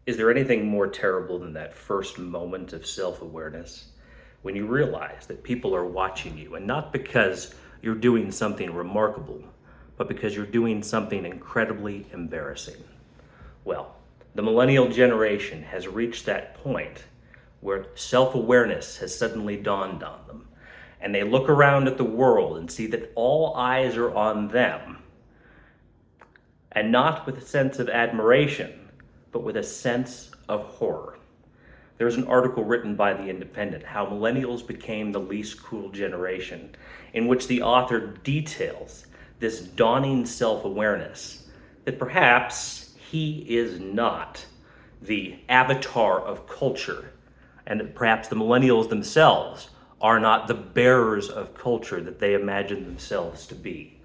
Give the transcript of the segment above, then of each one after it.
Is there anything more terrible than that first moment of self-awareness when you realize that people are watching you, and not because you're doing something remarkable, but because you're doing something incredibly embarrassing? Well, the millennial generation has reached that point where self-awareness has suddenly dawned on them, and they look around at the world and see that all eyes are on them, and not with a sense of admiration, but with a sense of horror. There's an article written by The Independent, How Millennials Became the Least Cool Generation, in which the author details this dawning self-awareness that perhaps he is not the avatar of culture, and that perhaps the millennials themselves are not the bearers of culture that they imagine themselves to be.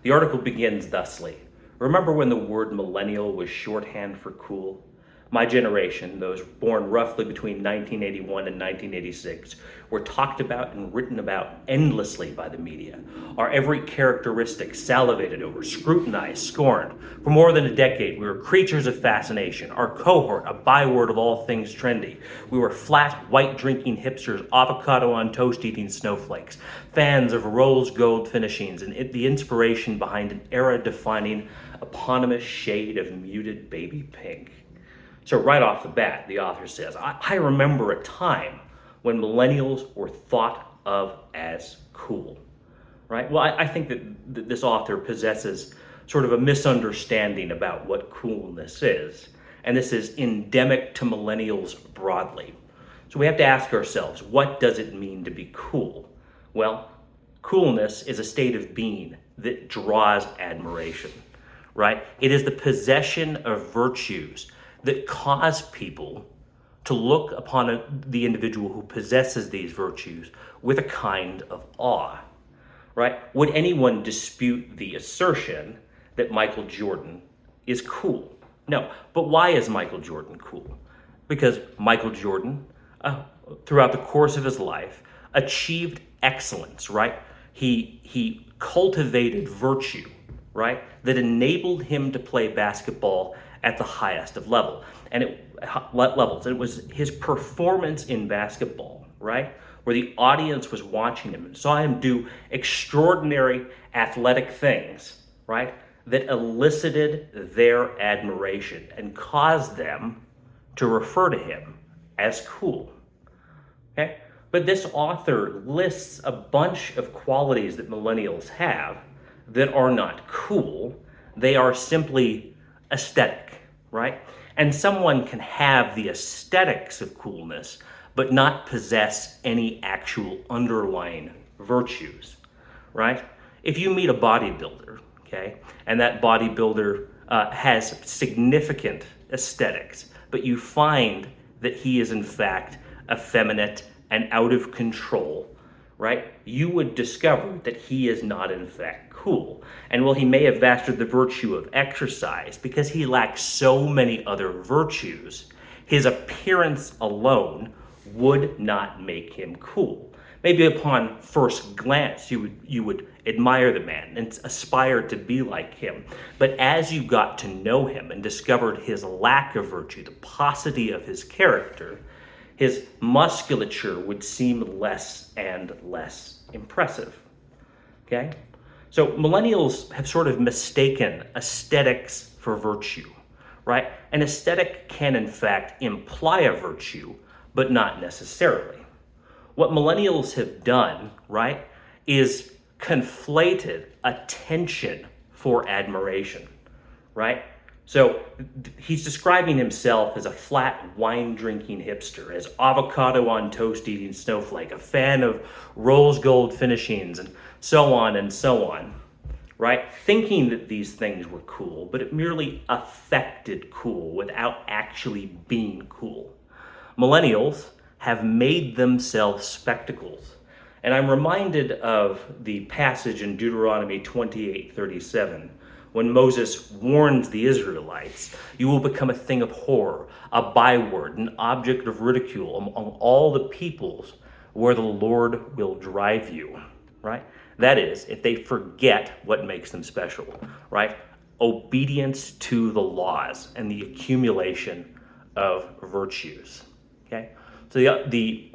The article begins thusly. Remember when the word millennial was shorthand for cool? My generation, those born roughly between 1981 and 1986, were talked about and written about endlessly by the media. Our every characteristic salivated over, scrutinized, scorned. For more than a decade, we were creatures of fascination. Our cohort, a byword of all things trendy. We were flat, white-drinking hipsters, avocado-on-toast-eating snowflakes, fans of rose gold finishings, and the inspiration behind an era-defining, eponymous shade of muted baby pink. So right off the bat, the author says, I remember a time when millennials were thought of as cool, right? Well, I think that this author possesses sort of a misunderstanding about what coolness is, and this is endemic to millennials broadly. So we have to ask ourselves, what does it mean to be cool? Well, coolness is a state of being that draws admiration, right? It is the possession of virtues that cause people to look upon the individual who possesses these virtues with a kind of awe, right? Would anyone dispute the assertion that Michael Jordan is cool? No. But why is Michael Jordan cool? Because Michael Jordan, throughout the course of his life, achieved excellence, right? He cultivated virtue, right, that enabled him to play basketball at the highest of levels. And it was his performance in basketball, right, where the audience was watching him and saw him do extraordinary athletic things, right, that elicited their admiration and caused them to refer to him as cool. Okay? But this author lists a bunch of qualities that millennials have that are not cool. They are simply aesthetic, right? And someone can have the aesthetics of coolness, but not possess any actual underlying virtues, right? If you meet a bodybuilder, okay, and that bodybuilder has significant aesthetics, but you find that he is in fact effeminate and out of control, right? You would discover that he is not in fact cool. And while he may have mastered the virtue of exercise, because he lacks so many other virtues, his appearance alone would not make him cool. Maybe upon first glance, you would admire the man and aspire to be like him. But as you got to know him and discovered his lack of virtue, the paucity of his character, his musculature would seem less and less impressive, okay? So millennials have sort of mistaken aesthetics for virtue, right? An aesthetic can in fact imply a virtue, but not necessarily. What millennials have done, right, is conflated attention for admiration, right? So he's describing himself as a flat wine-drinking hipster, as avocado-on-toast-eating snowflake, a fan of rose gold finishings, and so on, right? Thinking that these things were cool, but it merely affected cool without actually being cool. Millennials have made themselves spectacles. And I'm reminded of the passage in Deuteronomy 28:37, when Moses warns the Israelites, you will become a thing of horror, a byword, an object of ridicule among all the peoples where the Lord will drive you, right? That is, if they forget what makes them special, right? Obedience to the laws and the accumulation of virtues. Okay, so the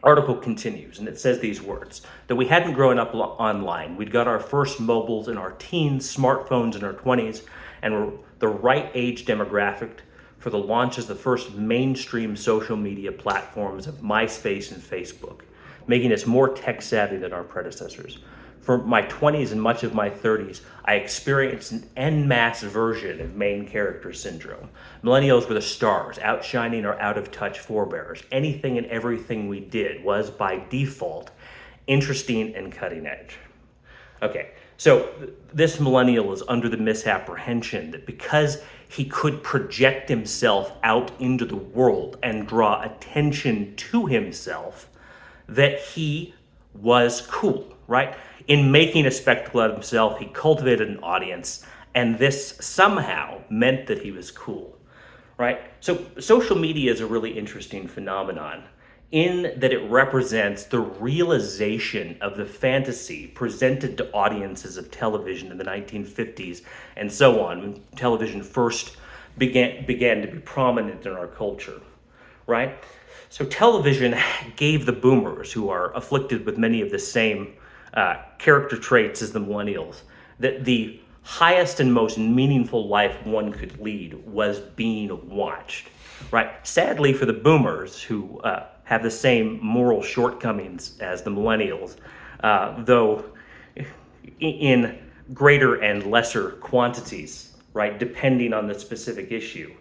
article continues, and it says these words: that we hadn't grown up online. We'd got our first mobiles in our teens, smartphones in our 20s, and were the right age demographic for the launch of the first mainstream social media platforms of MySpace and Facebook, making us more tech savvy than our predecessors. For my 20s and much of my 30s, I experienced an en masse version of main character syndrome. Millennials were the stars, outshining our out-of-touch forebears. Anything and everything we did was, by default, interesting and cutting edge. Okay, so this millennial is under the misapprehension that because he could project himself out into the world and draw attention to himself, that he was cool, right? In making a spectacle of himself, he cultivated an audience, and this somehow meant that he was cool, right? So social media is a really interesting phenomenon in that it represents the realization of the fantasy presented to audiences of television in the 1950s and so on, when television first began to be prominent in our culture, right? So television gave the boomers, who are afflicted with many of the same character traits as the millennials, that the highest and most meaningful life one could lead was being watched, right? Sadly for the boomers, who have the same moral shortcomings as the millennials, though in greater and lesser quantities, right, depending on the specific issue,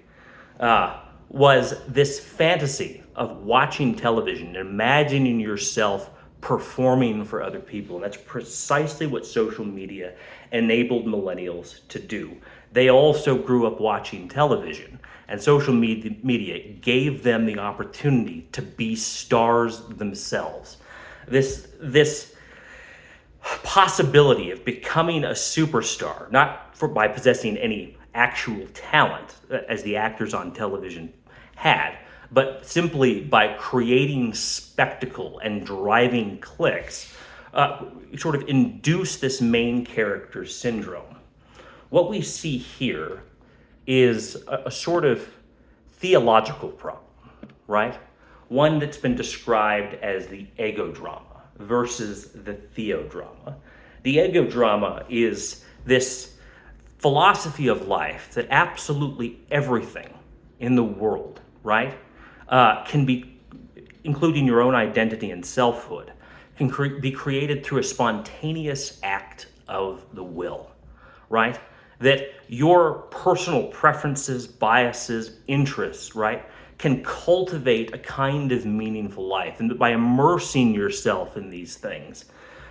was this fantasy of watching television and imagining yourself performing for other people. And that's precisely what social media enabled millennials to do. They also grew up watching television, and social media gave them the opportunity to be stars themselves. This possibility of becoming a superstar, not by possessing any actual talent, as the actors on television had, but simply by creating spectacle and driving clicks, sort of induce this main character syndrome. What we see here is a sort of theological problem, right? One that's been described as the ego drama versus the theodrama. The ego drama is this philosophy of life that absolutely everything in the world, right, can be, including your own identity and selfhood, can be created through a spontaneous act of the will, right? That your personal preferences, biases, interests, right, can cultivate a kind of meaningful life. And that by immersing yourself in these things,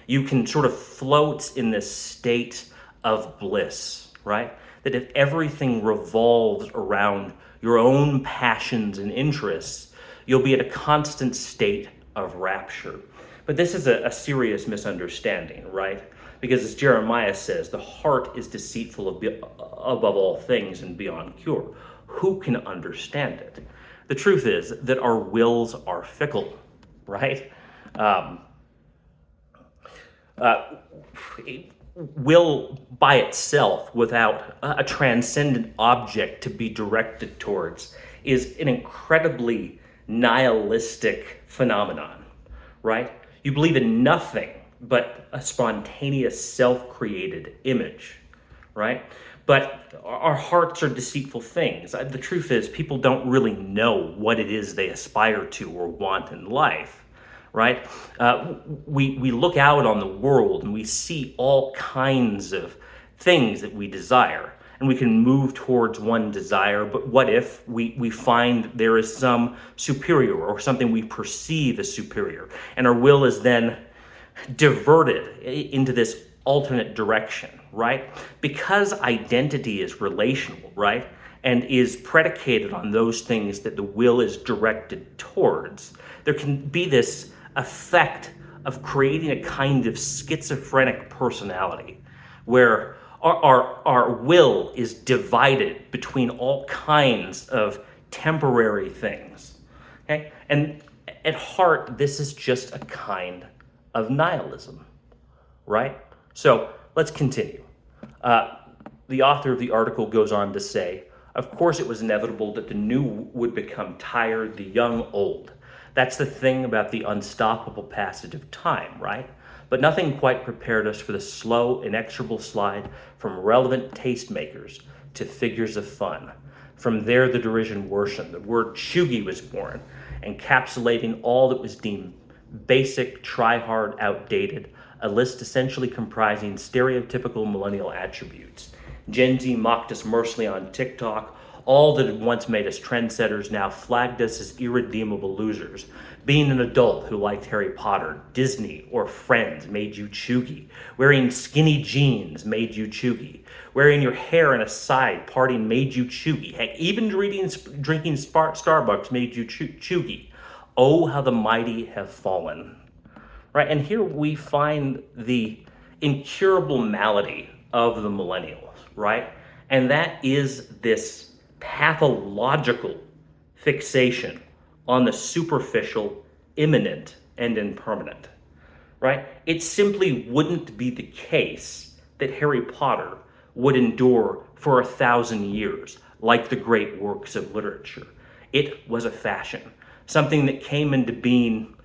you can sort of float in this state of bliss, right? That if everything revolves around your own passions and interests, you'll be at a constant state of rapture. But this is a serious misunderstanding, right? Because as Jeremiah says, the heart is deceitful above all things and beyond cure. Who can understand it? The truth is that our wills are fickle, right? Will by itself, without a transcendent object to be directed towards, is an incredibly nihilistic phenomenon, right? You believe in nothing but a spontaneous self-created image, right? But our hearts are deceitful things. The truth is, people don't really know what it is they aspire to or want in life, right? We look out on the world and we see all kinds of things that we desire, and we can move towards one desire, but what if we find there is some superior or something we perceive as superior, and our will is then diverted into this alternate direction, right? Because identity is relational, right, and is predicated on those things that the will is directed towards, there can be this effect of creating a kind of schizophrenic personality where our will is divided between all kinds of temporary things, okay? And at heart, this is just a kind of nihilism, right? So let's continue. The author of the article goes on to say, Of course, it was inevitable that the new would become tired, the young old. That's the thing about the unstoppable passage of time, right? But nothing quite prepared us for the slow, inexorable slide from relevant tastemakers to figures of fun. From there, the derision worsened. The word chuggy was born, encapsulating all that was deemed basic, try-hard, outdated, a list essentially comprising stereotypical millennial attributes. Gen Z mocked us mercilessly on TikTok. All that had once made us trendsetters now flagged us as irredeemable losers. Being an adult who liked Harry Potter, Disney, or Friends made you chuggy. Wearing skinny jeans made you chuggy. Wearing your hair in a side parting made you chuggy. Heck, even drinking Starbucks made you chuggy. Oh, how the mighty have fallen. Right, and here we find the incurable malady of the millennials, right? And that is this pathological fixation on the superficial, imminent, and impermanent, right? It simply wouldn't be the case that Harry Potter would endure for 1,000 years like the great works of literature. It was a fashion, something that came into being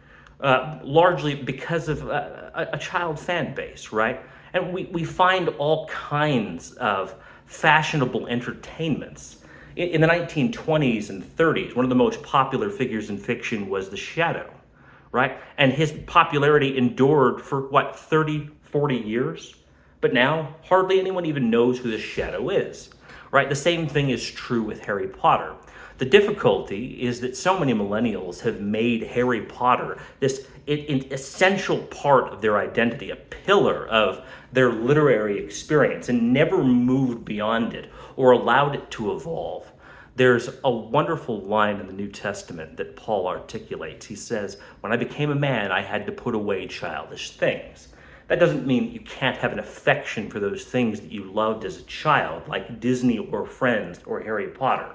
largely because of a child fan base, right? And we find all kinds of fashionable entertainments. In the 1920s and 30s, one of the most popular figures in fiction was the Shadow, right? And his popularity endured for, 30, 40 years? But now, hardly anyone even knows who the Shadow is, right? The same thing is true with Harry Potter. The difficulty is that so many millennials have made Harry Potter this essential part of their identity, a pillar of their literary experience, and never moved beyond it or allowed it to evolve. There's a wonderful line in the New Testament that Paul articulates. He says, "When I became a man, I had to put away childish things." That doesn't mean you can't have an affection for those things that you loved as a child, like Disney or Friends or Harry Potter.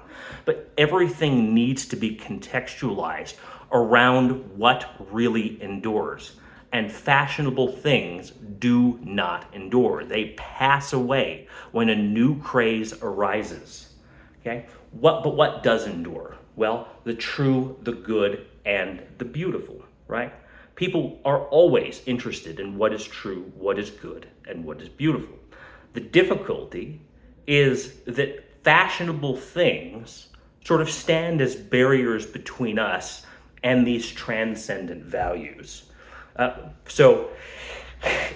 But everything needs to be contextualized around what really endures. And fashionable things do not endure. They pass away when a new craze arises. Okay? But what does endure? Well, the true, the good, and the beautiful, right? People are always interested in what is true, what is good, and what is beautiful. The difficulty is that fashionable things sort of stand as barriers between us and these transcendent values. So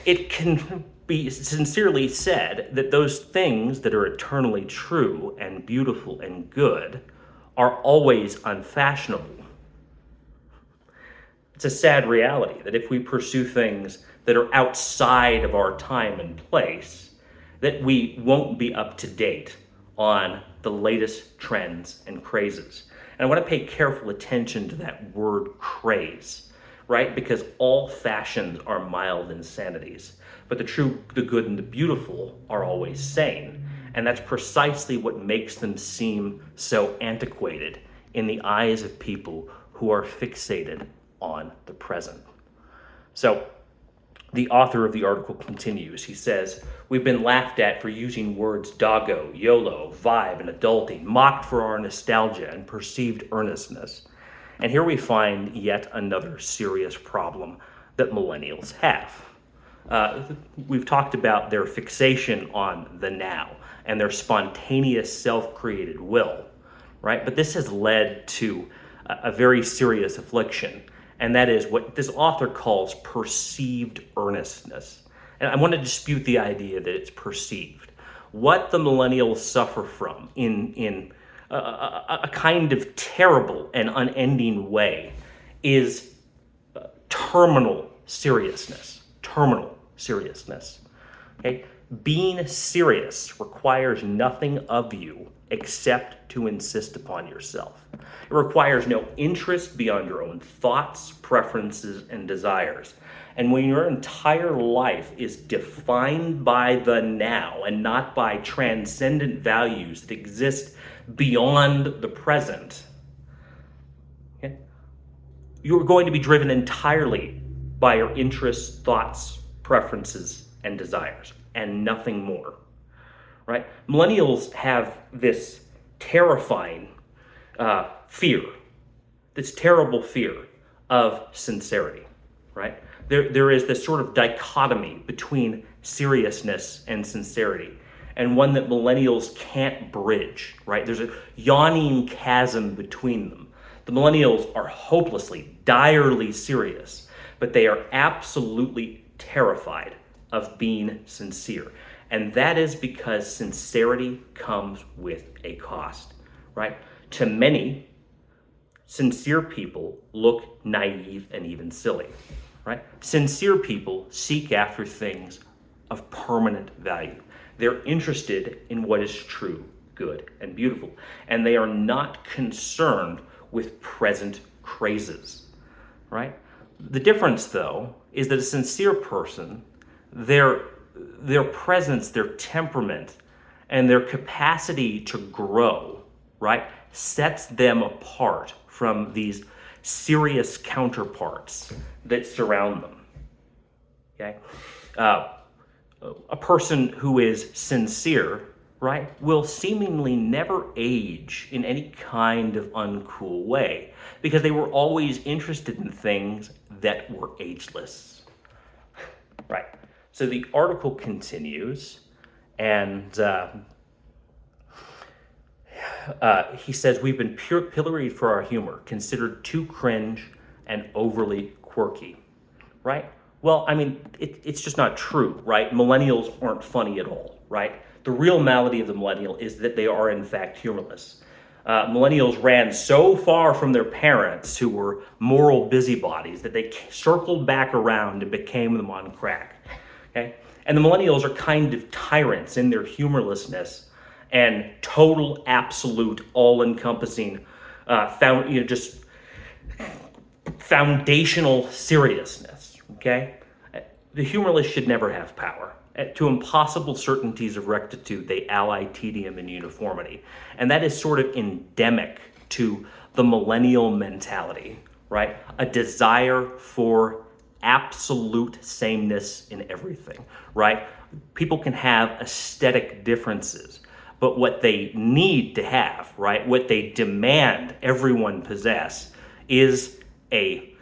it can be sincerely said that those things that are eternally true and beautiful and good are always unfashionable. It's a sad reality that if we pursue things that are outside of our time and place, that we won't be up to date on the latest trends and crazes. And I want to pay careful attention to that word craze, right? Because all fashions are mild insanities, but the true, the good, and the beautiful are always sane. And that's precisely what makes them seem so antiquated in the eyes of people who are fixated on the present. So the author of the article continues. He says, "We've been laughed at for using words doggo, YOLO, vibe, and adulting, mocked for our nostalgia and perceived earnestness." And here we find yet another serious problem that millennials have. We've talked about their fixation on the now and their spontaneous self-created will, right? But this has led to a very serious affliction, and that is what this author calls perceived earnestness. And I want to dispute the idea that it's perceived. What the millennials suffer from in a kind of terrible and unending way is terminal seriousness. Terminal seriousness. Okay? Being serious requires nothing of you except to insist upon yourself. It requires no interest beyond your own thoughts, preferences, and desires. And when your entire life is defined by the now and not by transcendent values that exist beyond the present, okay, you're going to be driven entirely by your interests, thoughts, preferences, and desires, and nothing more. Right? Millennials have this terrifying fear, this terrible fear of sincerity, right? There is this sort of dichotomy between seriousness and sincerity, and one that millennials can't bridge, right? There's a yawning chasm between them. The millennials are hopelessly, direly serious, but they are absolutely terrified of being sincere. And that is because sincerity comes with a cost, right? To many, sincere people look naive and even silly, right? Sincere people seek after things of permanent value. They're interested in what is true, good, and beautiful. And they are not concerned with present crazes, right? The difference, though, is that a sincere person, their presence, their temperament, and their capacity to grow, right, sets them apart from these serious counterparts that surround them. Okay? A person who is sincere, right, will seemingly never age in any kind of uncool way because they were always interested in things that were ageless. Right. So the article continues, and he says, we've been pilloried for our humor, considered too cringe and overly quirky, right? Well, I mean, it's just not true, right? Millennials aren't funny at all, right? The real malady of the millennial is that they are, in fact, humorless. Millennials ran so far from their parents, who were moral busybodies, that they circled back around and became them on crack, okay? And the millennials are kind of tyrants in their humorlessness and total, absolute, all-encompassing, just foundational seriousness, okay? The humorless should never have power. To impossible certainties of rectitude, they ally tedium and uniformity. And that is sort of endemic to the millennial mentality, right? A desire for absolute sameness in everything, right? People can have aesthetic differences, but what they need to have, right, what they demand everyone possess is the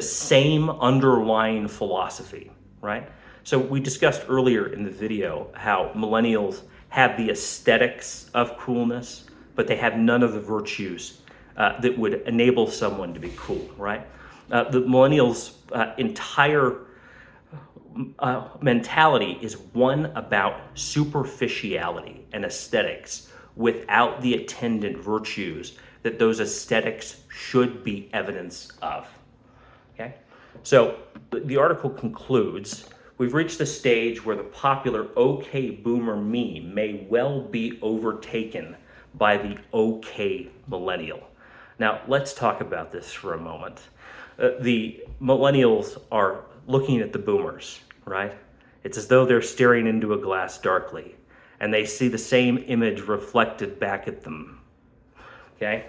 same underlying philosophy, right? So we discussed earlier in the video how millennials have the aesthetics of coolness, but they have none of the virtues that would enable someone to be cool, right? The millennials' entire mentality is one about superficiality and aesthetics without the attendant virtues that those aesthetics should be evidence of. Okay? So the article concludes, we've reached the stage where the popular OK Boomer meme may well be overtaken by the OK Millennial. Now, let's talk about this for a moment. The millennials are looking at the boomers, right? It's as though they're staring into a glass darkly, and they see the same image reflected back at them, okay?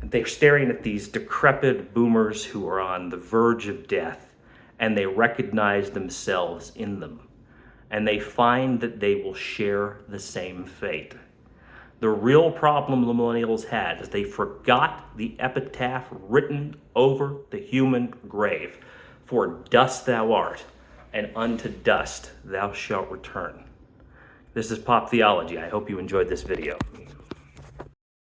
They're staring at these decrepit boomers who are on the verge of death, and they recognize themselves in them, and they find that they will share the same fate. The real problem the millennials had is they forgot the epitaph written over the human grave. For dust thou art, and unto dust thou shalt return. This is Pop Theology. I hope you enjoyed this video.